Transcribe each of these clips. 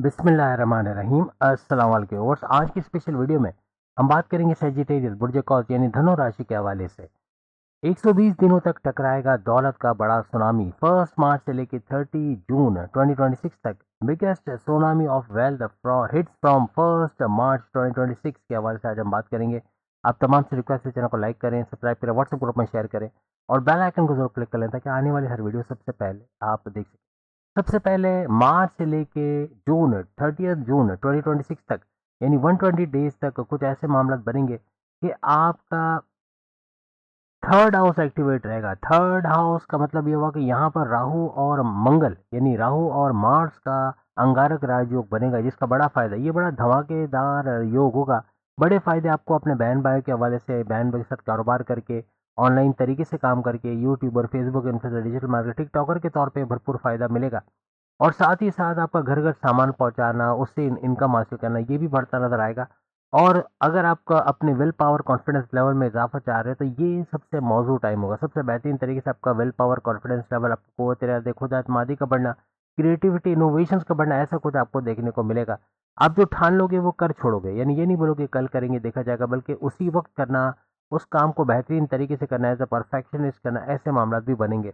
बिस्मिल्लाहिर्रहमानिर्रहीम। अस्सलाम वालेकुम व्यूअर्स। आज की स्पेशल वीडियो में हम बात करेंगे सेजिटेरियस बुर्ज कौस यानी धनु राशि के हवाले से। 120 दिनों तक टकराएगा दौलत का बड़ा सुनामी। 1 मार्च से लेकर 30 जून 2026 तक biggest tsunami of wealth hits from 1 मार्च 2026 के हवाले से आज हम बात करेंगे। आप तमाम से रिक्वेस्ट है चैनल को लाइक करें, सब्सक्राइब करें, व्हाट्सएप ग्रुप में शेयर करें और बेल आइकन को जरूर क्लिक कर लें ताकि आने वाली हर वीडियो सबसे पहले आप देख सकें। सबसे पहले मार्च से लेके जून 30 जून 2026 तक यानी 120 डेज तक कुछ ऐसे मामला बनेंगे कि आपका थर्ड हाउस एक्टिवेट रहेगा। थर्ड हाउस का मतलब ये हुआ कि यहाँ पर राहु और मंगल यानी राहु और मार्स का अंगारक राजयोग बनेगा, जिसका बड़ा फायदा, ये बड़ा धमाकेदार योग होगा। बड़े फायदे आपको अपने बहन भाई के हवाले से, बहन भाई के साथ कारोबार करके, ऑनलाइन तरीके से काम करके, YouTuber, Facebook influencer, digital market, TikToker के तौर पे भरपूर फायदा मिलेगा। और साथ ही साथ आपका घर घर सामान पहुंचाना, उससे इनकम हासिल करना, ये भी बढ़ता नजर आएगा। और अगर आपका अपने विल पावर कॉन्फिडेंस लेवल में इजाफा चाह रहे हैं तो ये सबसे मौजूद टाइम होगा। सबसे बेहतरीन तरीके से आपका विल पावर कॉन्फिडेंस लेवल, आपको कुव्वत इरादा, खुद एतमादी का बढ़ना, क्रिएटिविटी, इनोवेशंस का बढ़ना, ऐसा कुछ आपको देखने को मिलेगा। आप जो ठान लोगे वो कर छोड़ोगे, यानी ये नहीं बोलोगे कल करेंगे देखा जाएगा, बल्कि उसी वक्त करना, उस काम को बेहतरीन तरीके से करना, एज अ परफेक्शनिस्ट करना, ऐसे मामला भी बनेंगे।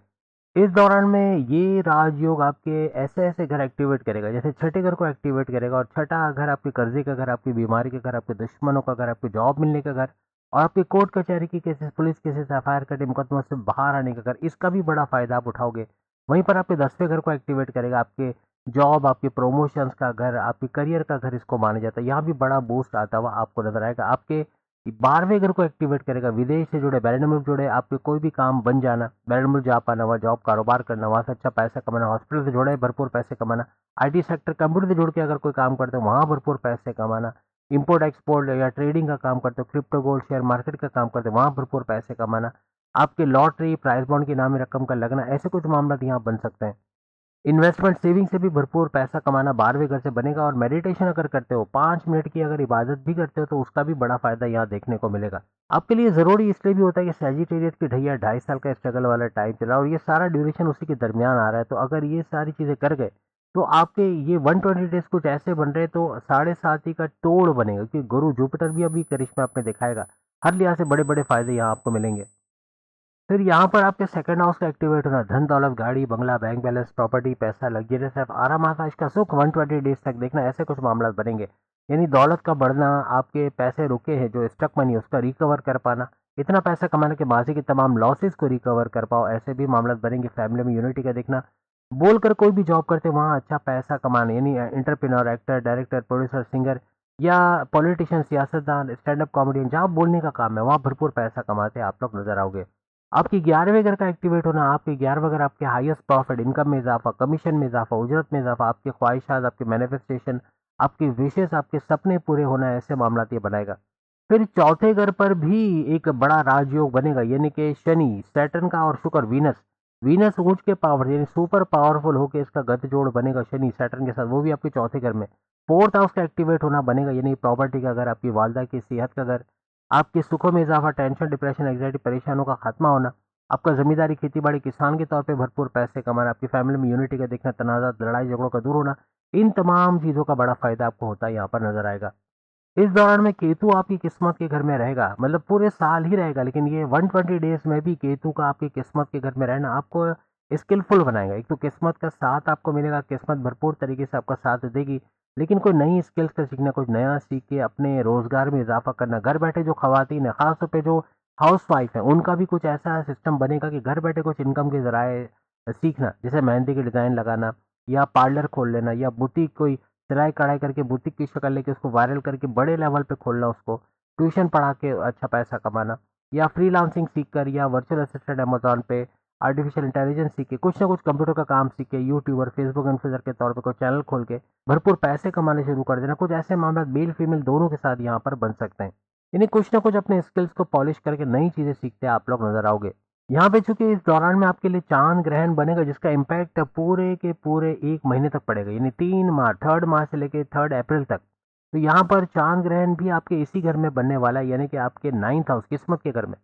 इस दौरान में ये राजयोग आपके ऐसे ऐसे घर एक्टिवेट करेगा, जैसे छठे घर को एक्टिवेट करेगा। और छठा घर आपके कर्जे का घर, आपकी बीमारी का घर, आपके दुश्मनों का घर, आपके जॉब मिलने का घर और आपके कोर्ट कचहरी की केसेस, पुलिस केसेस, एफआईआर कटे मुकदमों से बाहर आने का घर, इसका भी बड़ा फायदा आप उठाओगे। वहीं पर आपके 10वें घर को एक्टिवेट करेगा, आपके जॉब, आपके प्रमोशंस का घर, आपके करियर का घर, इसको माना जाता है। यहाँ भी बड़ा बूस्ट आता हुआ आपको नजर आएगा। आपके 12वें घर को एक्टिवेट करेगा, विदेश से जुड़े, बैरन मुल्क जुड़े, आपके कोई भी काम बन जाना, बैरन मुल्क जा पाना, वहाँ जॉब कारोबार करना, वहाँ से अच्छा पैसा कमाना, हॉस्पिटल से जुड़े भरपूर पैसे कमाना, आईटी सेक्टर कंप्यूटर से जुड़ के अगर कोई काम करते हो वहाँ भरपूर पैसे कमाना, इंपोर्ट एक्सपोर्ट या ट्रेडिंग का काम करते हो, क्रिप्टो गोल्ड शेयर मार्केट का काम करते हो वहाँ भरपूर पैसे कमाना, आपके लॉटरी प्राइज बॉन्ड की नामी रकम का लगना, ऐसे कुछ मामला यहाँ बन सकते हैं। इन्वेस्टमेंट सेविंग से भी भरपूर पैसा कमाना 12वें घर से बनेगा। और मेडिटेशन अगर करते हो, 5 मिनट की अगर इबादत भी करते हो तो उसका भी बड़ा फायदा यहाँ देखने को मिलेगा। आपके लिए जरूरी इसलिए भी होता है कि सेजिटेरियस की ढैया 2.5 साल का स्ट्रगल वाला टाइम चला और ये सारा ड्यूरेशन उसी के दरमियान आ रहा है। तो अगर ये सारी चीजें कर गए तो आपके ये 120 डेज कुछ ऐसे बन रहे तो 7.5 का तोड़ बनेगा, क्योंकि गुरु जुपिटर भी अभी करिश्मा आपने दिखाएगा। हर लिहाज से बड़े बड़े फायदे यहाँ आपको मिलेंगे। फिर यहाँ पर आपके सेकंड हाउस का एक्टिवेट होना, धन दौलत, गाड़ी बंगला, बैंक बैलेंस, प्रॉपर्टी, पैसा, लग्जरियस लाइफ, आराम आसाइश का सुख, 120 डेज तक देखना, ऐसे कुछ मामला बनेंगे। यानी दौलत का बढ़ना, आपके पैसे रुके हैं जो स्टक मनी, उसका रिकवर कर पाना, इतना पैसा कमाने के माजी की तमाम लॉसेस को रिकवर कर पाओ, ऐसे भी मामला बनेंगे। फैमिली में यूनिटी का देखना, बोलकर कोई भी जॉब करते वहाँ अच्छा पैसा कमाना, यानी entrepreneur, actor, director, producer, singer या पॉलिटिशियन, सियासतदान, स्टैंड अप कॉमेडियन, जहाँ बोलने का काम है वहाँ भरपूर पैसा कमाते आप लोग नजर आओगे। आपकी 11वें घर का एक्टिवेट होना, आपके 11वां घर आपके हाईएस्ट प्रॉफिट, इनकम में इजाफा, कमीशन में इजाफा, उजरत में इजाफा, आपकी ख्वाहिशात, आपके मैनिफेस्टेशन, आपकी विशेष, आपके सपने पूरे होना, ऐसे मामला ये बनाएगा। फिर चौथे घर पर भी एक बड़ा राजयोग बनेगा, यानी कि शनि, सैटर्न का और शुक्र, वीनस। वीनस ऊंच के पावर यानी सुपर पावरफुल होकर इसका गठजोड़ बनेगा शनि सैटर्न के साथ, वो भी आपके चौथे घर में। फोर्थ हाउस का एक्टिवेट होना बनेगा, यानी प्रॉपर्टी का घर, आपकी वालदा की सेहत का घर, आपके सुखों में इजाफा, टेंशन, डिप्रेशन, एंग्जाइटी, परेशानों का खात्मा होना, आपका जमींदारी, खेती बाड़ी, किसान के तौर पे भरपूर पैसे कमाना, आपकी फैमिली में यूनिटी का देखना, तनाज़ा, लड़ाई झगड़ों का दूर होना, इन तमाम चीजों का बड़ा फायदा आपको होता है यहाँ पर नजर आएगा। इस दौरान में केतु आपकी किस्मत के घर में रहेगा, मतलब पूरे साल ही रहेगा, लेकिन ये 120 डेज में भी केतु का आपकी किस्मत के घर में रहना आपको स्किलफुल बनाएगा। एक तो किस्मत का साथ आपको मिलेगा, किस्मत भरपूर तरीके से आपका साथ देगी, लेकिन कोई नई स्किल्स का सीखना, कुछ नया सीख के अपने रोजगार में इजाफा करना, घर बैठे जो खवातीन है, खासतौर पे जो हाउस वाइफ है, उनका भी कुछ ऐसा सिस्टम बनेगा कि घर बैठे कुछ इनकम के जराए सीखना, जैसे मेहंदी के डिजाइन लगाना या पार्लर खोल लेना या बुटीक, कोई सिलाई कढ़ाई करके बुटीक की शक्ल लेके उसको वायरल करके बड़े लेवल पे खोलना, उसको ट्यूशन पढ़ा के अच्छा पैसा कमाना, या फ्रीलांसिंग सीख कर, या वर्चुअल असिस्टेंट अमेजोन पे, आर्टिफिशियल इंटेलिजेंस सीख के, कुछ ना कुछ कंप्यूटर का काम सीख के, यूट्यूबर, फेसबुक इन्फ्लुएंसर के तौर पे कोई चैनल खोल के भरपूर पैसे कमाने शुरू कर देना। कुछ ऐसे मामला मेल फीमेल दोनों के साथ यहाँ पर बन सकते हैं। यानी कुछ ना कुछ अपने स्किल्स को पॉलिश करके नई चीजें सीखते आप लोग नजर आओगे। यहाँ पे चूंकि इस दौरान में आपके लिए चांद ग्रहण बनेगा, जिसका इम्पैक्ट पूरे के पूरे 1 महीने तक पड़ेगा, यानी 3 मार्च, 3 मार्च से लेकर 3 अप्रैल तक। तो यहाँ पर चांद ग्रहण भी आपके इसी घर में बनने वाला है, यानी कि आपके 9th हाउस किस्मत के घर में।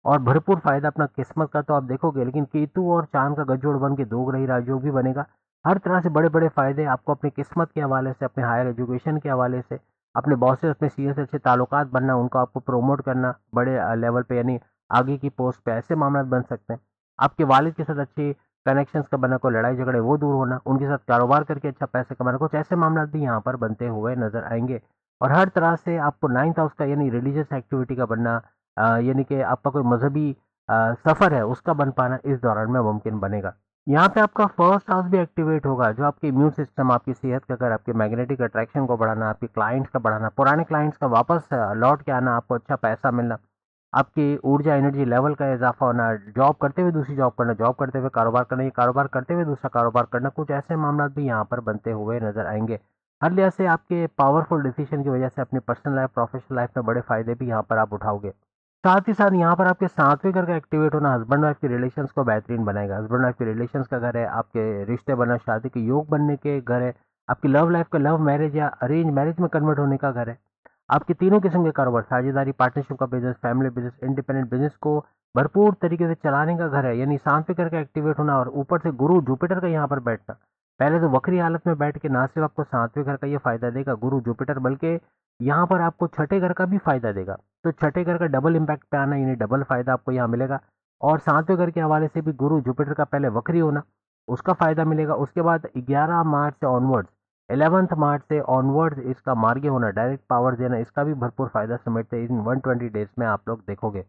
और भरपूर फायदा अपना किस्मत का तो आप देखोगे, लेकिन केतु और चांद का गठजोड़ बन के 2 ग्रही राजयोग भी बनेगा। हर तरह से बड़े बड़े फायदे आपको अपनी किस्मत के हवाले से, अपने हायर एजुकेशन के हवाले से, अपने बॉसेस, अपने सीनियर से अच्छे ताल्लुकात बनना, उनको आपको प्रमोट करना बड़े लेवल पे, यानी आगे की पोस्ट पे, ऐसे मामला बन सकते हैं। आपके वालिद के साथ अच्छी कनेक्शंस का बना, कोई लड़ाई झगड़े वो दूर होना, उनके साथ कारोबार करके अच्छा पैसे कमाना, कुछ ऐसे मामला भी यहाँ पर बनते हुए नजर आएंगे। और हर तरह से आपको नाइन्थ हाउस का यानी रिलीजियस एक्टिविटी का बनना, यानी कि आपका कोई मजहबी सफर है उसका बन पाना इस दौरान में मुमकिन बनेगा। यहाँ पे आपका फर्स्ट हाउस भी एक्टिवेट होगा, जो आपके इम्यून सिस्टम, आपकी सेहत का घर, आपके मैग्नेटिक अट्रैक्शन को बढ़ाना, आपके क्लाइंट्स का बढ़ाना, पुराने क्लाइंट्स का वापस लौट के आना, आपको अच्छा पैसा मिलना, आपकी ऊर्जा एनर्जी लेवल का इजाफा होना, जॉब करते हुए दूसरी जॉब करना, जॉब करते हुए कारोबार करना, ये कारोबार करते हुए दूसरा कारोबार करना, कुछ ऐसे मामला भी यहाँ पर बनते हुए नजर आएंगे। हर लिहाज से आपके पावरफुल डिसीजन की वजह से अपनी पर्सनल लाइफ, प्रोफेशनल लाइफ में बड़े फायदे भी यहाँ पर आप उठाओगे। साथ ही साथ यहाँ पर आपके सातवें घर का एक्टिवेट होना हस्बैंड वाइफ के रिलेशंस को बेहतरीन बनाएगा। हस्बैंड वाइफ के रिलेशंस का घर है, आपके रिश्ते बनना, शादी के योग बनने के घर है, आपकी लव लाइफ का लव मैरिज या अरेंज मैरिज में कन्वर्ट होने का घर है। आपके तीनों किस्म के कारोबार, साझेदारी, पार्टनरशिप का business, family business, independent business को भरपूर तरीके से चलाने का घर है, यानी सातवें घर का एक्टिवेट होना। और ऊपर से गुरु जुपिटर का यहाँ पर बैठना, पहले तो वक्री हालत में बैठ के ना सिर्फ आपको सातवें घर का ये फायदा देगा गुरु जुपिटर, बल्कि यहाँ पर आपको छठे घर का भी फायदा देगा। तो छठे घर का डबल इम्पैक्ट पे आना, यानी डबल फायदा आपको यहाँ मिलेगा। और सातवें घर के हवाले से भी गुरु जुपिटर का पहले वक्री होना, उसका फायदा मिलेगा। उसके बाद 11 मार्च से ऑनवर्ड्स, 11 मार्च से ऑनवर्ड्स इसका मार्गी होना, डायरेक्ट पावर देना, इसका भी भरपूर फायदा समेटते इन 120 डेज में आप लोग देखोगे।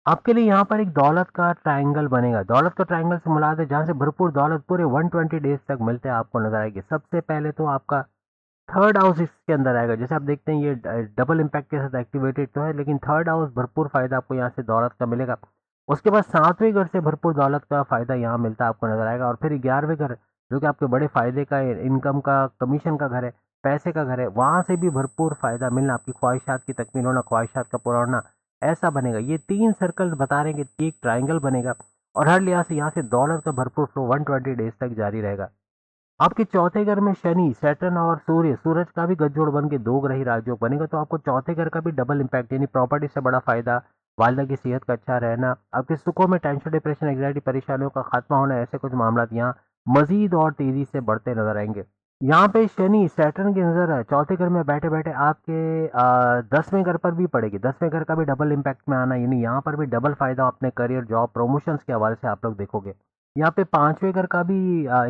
आपके लिए यहाँ पर एक दौलत का ट्रायंगल बनेगा। दौलत का ट्रायंगल से मुराद है जहाँ से भरपूर दौलत पूरे 120 डेज तक मिलते हैं आपको नजर आएगी। सबसे पहले तो आपका थर्ड हाउस इसके अंदर आएगा। जैसे आप देखते हैं ये डबल इम्पैक्ट के साथ एक्टिवेटेड तो है, लेकिन थर्ड हाउस भरपूर फायदा आपको यहाँ से दौलत का मिलेगा। उसके बाद सातवें घर से भरपूर दौलत का फायदा यहाँ मिलता है आपको नजर आएगा। और फिर 11वें घर, जो कि आपके बड़े फायदे का, इनकम का, कमीशन का घर है, पैसे का घर है, वहां से भी भरपूर फायदा मिलना, आपकी ख्वाहिशात की तकमील होना, ख्वाहिशात का पूरा होना, ऐसा बनेगा। ये तीन सर्कल बता रहे हैं कि एक ट्राइंगल बनेगा। और हर लिहाज से यहाँ से दौलत का भरपूर फ्लो 120 डेज तक जारी रहेगा। आपके चौथे घर में शनि, सैटर्न और सूर्य, सूरज का भी गठजोड़ बन के दो ग्रही राजयोग बनेगा। तो आपको चौथे घर का भी डबल इम्पैक्ट, यानी प्रॉपर्टी से बड़ा फायदा, वालिदा की सेहत का अच्छा रहना, आपके सुखों में टेंशन, डिप्रेशन, एंग्जाइटी, परेशानियों का खात्मा होना, ऐसे कुछ मामला यहाँ मजीद और तेजी से बढ़ते नजर आएंगे। यहाँ पे शनि, सैटर्न की नजर है चौथे घर में बैठे बैठे आपके 10वें घर पर भी पड़ेगी। 10वें घर का भी डबल इम्पैक्ट में आना, यानी यहाँ पर भी डबल फायदा अपने करियर, जॉब, प्रमोशंस के हवाले से आप लोग देखोगे। यहाँ पे पांचवें घर का भी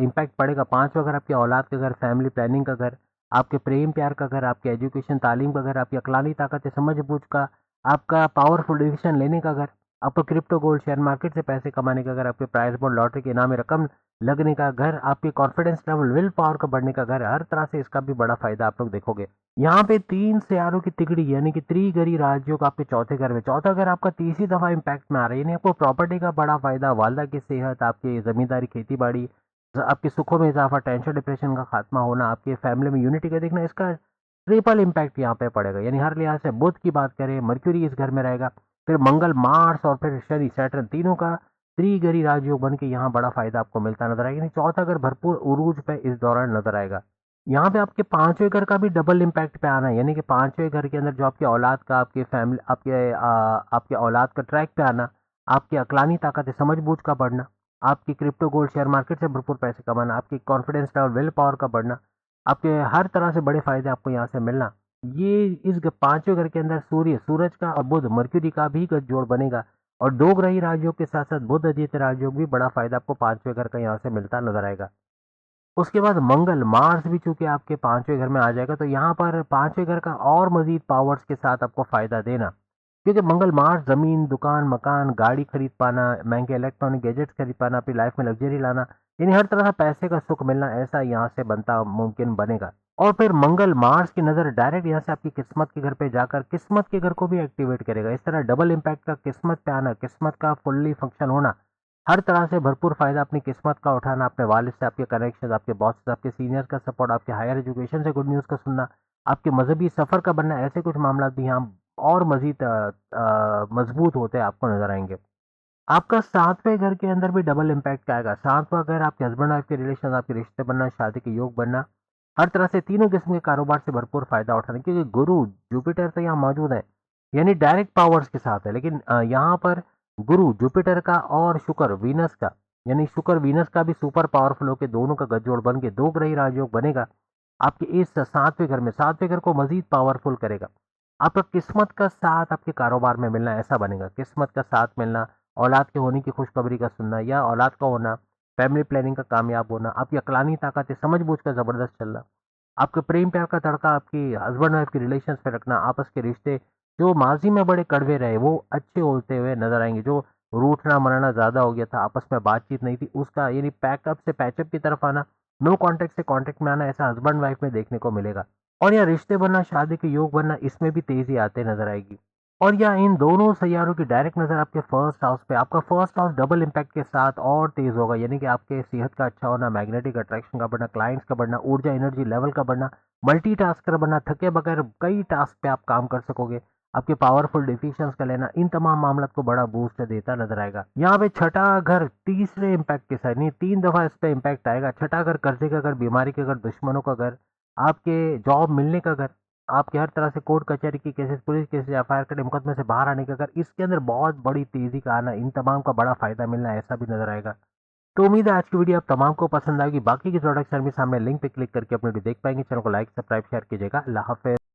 इम्पैक्ट पड़ेगा। पांचवा घर आपके औलाद का घर, फैमिली प्लानिंग का घर, आपके प्रेम प्यार का घर, आपके एजुकेशन तालीम का घर, आपकी अकलानी ताकत समझ बूझ का, आपका पावरफुल डिसीजन लेने का घर, आपको क्रिप्टो गोल्ड शेयर मार्केट से पैसे कमाने का घर, आपके प्राइस बॉन्ड लॉटरी के इनामी रकम लगने का घर, आपके कॉन्फिडेंस लेवल, विल पावर का बढ़ने का घर, हर तरह से इसका भी बड़ा फायदा आप लोग देखोगे। यहाँ पे तीन सियारों की तिगड़ी, यानी कि त्रिगरी राजयोग आपके चौथे घर में, चौथा घर आपका तीसरी दफा इम्पैक्ट में आ रहा है, यानी आपको प्रॉपर्टी का बड़ा फायदा, वालदा की सेहत, आपकी जमींदारी, खेती बाड़ी, आपके सुखों में इजाफा, टेंशन डिप्रेशन का खात्मा होना, आपके फैमिली में यूनिटी का देखना, इसका ट्रिपल इम्पैक्ट यहाँ पे पड़ेगा। यानी हर लिहाज से बुध की बात करें, मर्क्यूरी इस घर में रहेगा, फिर मंगल, मार्स और फिर शनि, सैटर्न, तीनों का त्रिगरी राजयोग बन के यहाँ बड़ा फायदा आपको मिलता नजर आएगा। यानी चौथा घर भरपूर उरूज पे इस दौरान नजर आएगा। यहाँ पे आपके पांचवें घर का भी डबल इम्पैक्ट पे आना है, यानी कि पांचवें घर के अंदर जो आपके औलाद का, आपके फैमिली, आपके औलाद का ट्रैक पे आना, आपकी अकलानी ताकत, समझ बूझ का बढ़ना, आपकी क्रिप्टो गोल्ड शेयर मार्केट से भरपूर पैसे कमाना, आपकी कॉन्फिडेंस लेवल, विल पावर का बढ़ना, आपके हर तरह से बड़े फायदे आपको यहाँ से मिलना। ये इस पांचवें घर के अंदर सूर्य, सूरज का और बुध, मर्क्यूरी का भी जोड़ बनेगा। और दो ग्रही राजयोग के साथ साथ बुध आदित्य राजयोग भी बड़ा फायदा आपको पांचवें घर का यहाँ से मिलता नजर आएगा। उसके बाद मंगल, मार्स भी चूंकि आपके पांचवें घर में आ जाएगा, तो यहाँ पर पांचवें घर का और मजीद पावर्स के साथ आपको फायदा देना, क्योंकि मंगल मार्स जमीन, दुकान, मकान, गाड़ी खरीद पाना, महंगे इलेक्ट्रॉनिक गैजेट्स खरीद पाना, अपनी लाइफ में लग्जरी लाना, यानी हर तरह का पैसे का सुख मिलना, ऐसा यहाँ से बनता मुमकिन बनेगा। और फिर मंगल मार्स की नजर डायरेक्ट यहाँ से आपकी किस्मत के घर पे जाकर किस्मत के घर को भी एक्टिवेट करेगा। इस तरह डबल इम्पैक्ट का किस्मत पे आना, किस्मत का फुल्ली फंक्शन होना, हर तरह से भरपूर फायदा अपनी किस्मत का उठाना, अपने वालिद से आपके कनेक्शन, आपके बॉस से, आपके सीनियर का सपोर्ट, आपके हायर एजुकेशन से गुड न्यूज़ का सुनना, आपके मजहबी सफर का बनना, ऐसे कुछ मामला भी यहाँ और मजीद मजबूत होते आपको नजर आएंगे। आपका सातवें घर के अंदर भी डबल इम्पैक्ट आएगा। सातवां घर आपके हस्बैंड वाइफ के रिलेशन, आपके रिश्ते बनना, शादी के योग बनना, हर तरह से तीनों किस्म के कारोबार से भरपूर फायदा उठाना, क्योंकि गुरु जुपिटर तो यहाँ मौजूद है, यानी डायरेक्ट पावर्स के साथ है। लेकिन यहाँ पर गुरु जुपिटर का और शुक्र वीनस का, यानी शुक्र वीनस का भी सुपर पावरफुल होकर दोनों का गठजोड़ बन के दो ग्रही राजयोग बनेगा। आपके इस सातवें घर में, सातवें घर को मजीद पावरफुल करेगा। आपका किस्मत का साथ आपके कारोबार में मिलना ऐसा बनेगा, किस्मत का साथ मिलना, औलाद के होने की खुशखबरी का सुनना या औलाद का होना, फैमिली प्लानिंग का कामयाब होना, आपकी अकलानी ताकत है, समझबूझ का जबरदस्त चलना, आपके प्रेम प्यार का तड़का आपकी हस्बैंड वाइफ की रिलेशन में रखना, आपस के रिश्ते जो माजी में बड़े कड़वे रहे वो अच्छे होते हुए नजर आएंगे। जो रूठना मरना ज्यादा हो गया था, आपस में बातचीत नहीं थी, उसका यानी पैकअप से पैचअप की तरफ आना, नो कांटेक्ट से कांटेक्ट में आना, ऐसा हस्बैंड वाइफ में देखने को मिलेगा। और यह रिश्ते बनना, शादी के योग बनना, इसमें भी तेजी आते नजर आएगी। और या इन दोनों सैयारों की डायरेक्ट नजर आपके फर्स्ट हाउस पे, आपका फर्स्ट हाउस डबल इम्पैक्ट के साथ और तेज होगा, यानी कि आपके सेहत का अच्छा होना, मैग्नेटिक अट्रैक्शन का बढ़ना, क्लाइंट्स का बढ़ना, ऊर्जा एनर्जी लेवल का बढ़ना, मल्टीटास्कर बनना, थके बगैर कई टास्क पे आप काम कर सकोगे, आपके पावरफुल डिसीजंस का लेना, इन तमाम मामलों को बड़ा बूस्ट देता नजर आएगा। यहाँ पे छठा घर तीसरे इम्पैक्ट के साथ, नहीं 3 दफा इस पे इम्पैक्ट आएगा। छठा घर कर्जे का घर, बीमारी का घर, दुश्मनों का घर, आपके जॉब मिलने का घर, आपके हर तरह से कोर्ट कचहरी की केसेस, पुलिस केसेस, एफआईआर के मुकदमे से बाहर आने का घर, इसके अंदर बहुत बड़ी तेजी का आना, इन तमाम का बड़ा फायदा मिलना ऐसा भी नजर आएगा। तो उम्मीद है आज की वीडियो आप तमाम को पसंद आएगी। बाकी की प्रोडक्ट सर्विस सामने लिंक पे क्लिक करके अपनी वीडियो देख पाएंगे। चैनल को लाइक सब्सक्राइब शेयर कीजिएगा। अल्लाह हाफिज़।